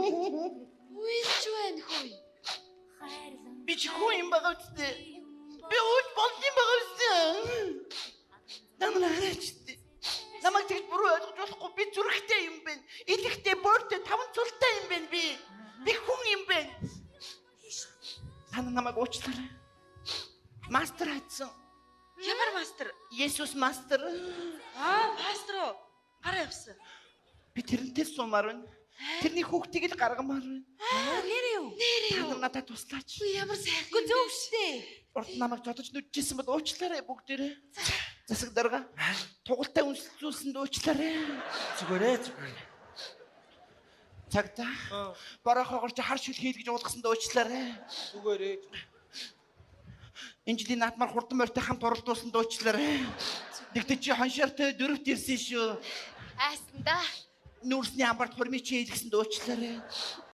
Үйлч байна хөөе. Би ч хүн юм байгаа үстэй. Би ууж болд юм байгаа үстэй. Намайг намайг тэгж буруу ойлгож болохгүй. Би зүрхтэй юм байна. Илэхтэй, боортой, таван цултай юм байна би. Би хүн юм байна. Та намайг уучлаарай. Мастер хайцсан. Ямар мастер? Есүс мастер. Пастор уу? Гараа явсан. Би тэрнтэй сумаар байна. Тэрний хүүхдийг л гаргамаар байна. Нэр юу? Та надад туслаач. Ямар сайхан. Гү зөв штэ. Урд намайг жодож нүдчихсэн бол уучлаарай бүгдээрээ. Засаг дарга. Тугалтай үнсэлзүүлсэнд уучлаарай. Зүгээрээ. Цагта. Борохоогоор чи хар шил хийлгэж уулгасанд уучлаарай. Зүгээрээ. Энэ жилийн наадмаар хурдан морьтой хамт уралдуулсанд уучлаарай. Тэгтээ чи хоншортой дөрөвт ирсэн шүү. Айсан да. Нүүрсний амбарт хурмыг чи хийлгэсэнд уучлаарай.